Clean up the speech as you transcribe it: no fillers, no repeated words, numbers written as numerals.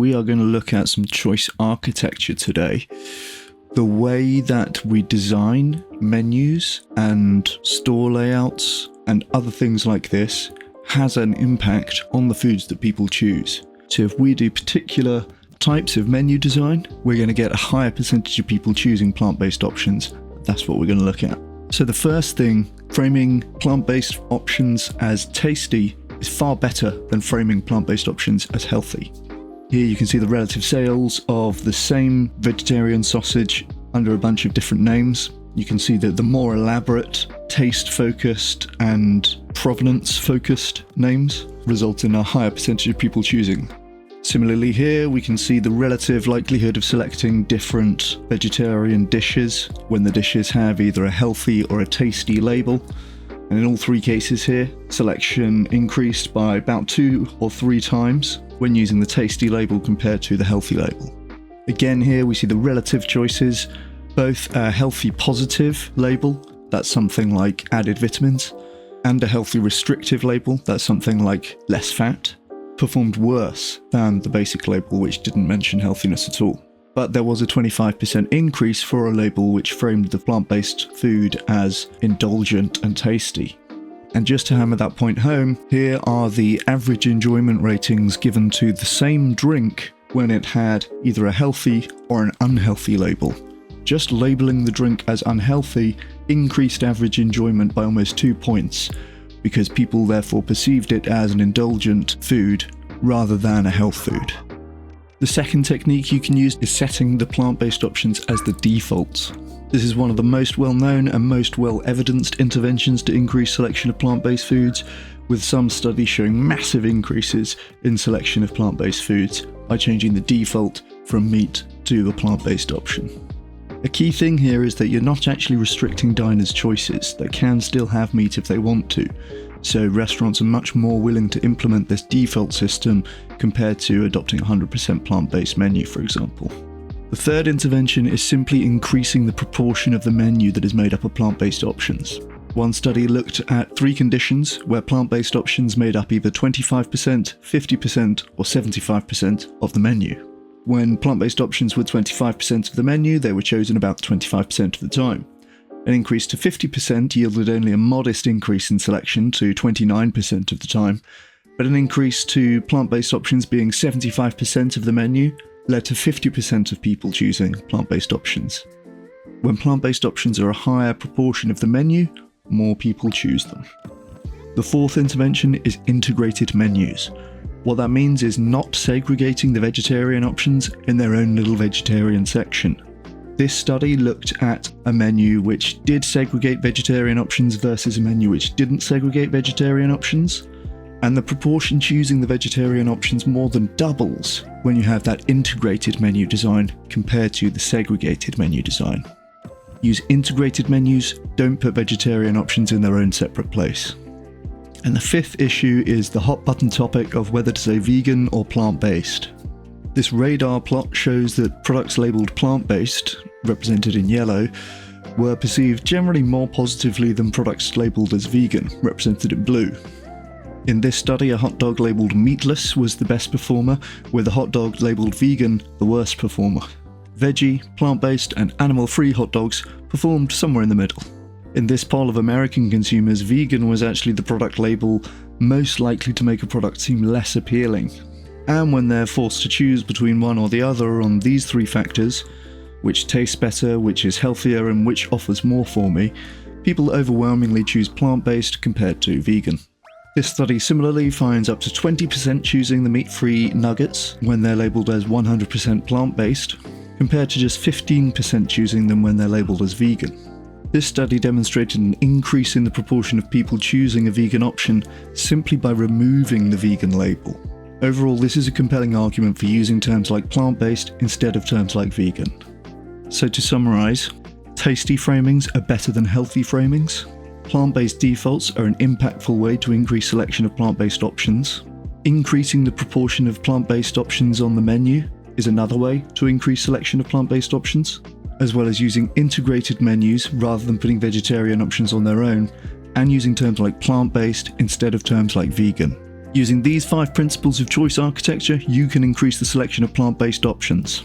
we are going to look at some choice architecture today. The way that we design menus and store layouts and other things like this has an impact on the foods that people choose. So if we do particular types of menu design, we're going to get a higher percentage of people choosing plant-based options. That's what we're going to look at. So the first thing, framing plant-based options as tasty is far better than framing plant-based options as healthy. Here you can see the relative sales of the same vegetarian sausage under a bunch of different names. You can see that the more elaborate, taste-focused and provenance-focused names result in a higher percentage of people choosing. Similarly here, we can see the relative likelihood of selecting different vegetarian dishes when the dishes have either a healthy or a tasty label. And in all three cases here, selection increased by about 2 or 3 times when using the tasty label compared to the healthy label. Again here we see the relative choices, both a healthy positive label, that's something like added vitamins, and a healthy restrictive label, that's something like less fat, performed worse than the basic label, which didn't mention healthiness at all. But there was a 25% increase for a label which framed the plant-based food as indulgent and tasty. And just to hammer that point home, here are the average enjoyment ratings given to the same drink when it had either a healthy or an unhealthy label. Just labeling the drink as unhealthy increased average enjoyment by almost 2 points, because people therefore perceived it as an indulgent food rather than a health food. The second technique you can use is setting the plant-based options as the defaults. This is one of the most well-known and most well-evidenced interventions to increase selection of plant-based foods, with some studies showing massive increases in selection of plant-based foods by changing the default from meat to a plant-based option. A key thing here is that you're not actually restricting diners' choices. They can still have meat if they want to, so restaurants are much more willing to implement this default system compared to adopting a 100% plant-based menu, for example. The third intervention is simply increasing the proportion of the menu that is made up of plant-based options. One study looked at 3 conditions where plant-based options made up either 25%, 50% or 75% of the menu. When plant-based options were 25% of the menu, they were chosen about 25% of the time. An increase to 50% yielded only a modest increase in selection to 29% of the time, but an increase to plant-based options being 75% of the menu led to 50% of people choosing plant-based options. When plant-based options are a higher proportion of the menu, more people choose them. The fourth intervention is integrated menus. What that means is not segregating the vegetarian options in their own little vegetarian section. This study looked at a menu which did segregate vegetarian options versus a menu which didn't segregate vegetarian options, and the proportion choosing the vegetarian options more than doubles when you have that integrated menu design compared to the segregated menu design. Use integrated menus, don't put vegetarian options in their own separate place. And the fifth issue is the hot button topic of whether to say vegan or plant-based. This radar plot shows that products labelled plant-based, represented in yellow, were perceived generally more positively than products labelled as vegan, represented in blue. In this study, a hot dog labelled meatless was the best performer, with a hot dog labelled vegan the worst performer. Veggie, plant-based and animal-free hot dogs performed somewhere in the middle. In this poll of American consumers, vegan was actually the product label most likely to make a product seem less appealing. And when they're forced to choose between one or the other on these 3 factors, which tastes better, which is healthier, and which offers more for me, people overwhelmingly choose plant-based compared to vegan. This study similarly finds up to 20% choosing the meat-free nuggets when they're labelled as 100% plant-based, compared to just 15% choosing them when they're labelled as vegan. This study demonstrated an increase in the proportion of people choosing a vegan option simply by removing the vegan label. Overall, this is a compelling argument for using terms like plant-based instead of terms like vegan. So to summarise, tasty framings are better than healthy framings. Plant-based defaults are an impactful way to increase selection of plant-based options. Increasing the proportion of plant-based options on the menu is another way to increase selection of plant-based options, as well as using integrated menus rather than putting vegetarian options on their own, and using terms like plant-based instead of terms like vegan. Using these 5 principles of choice architecture, you can increase the selection of plant-based options.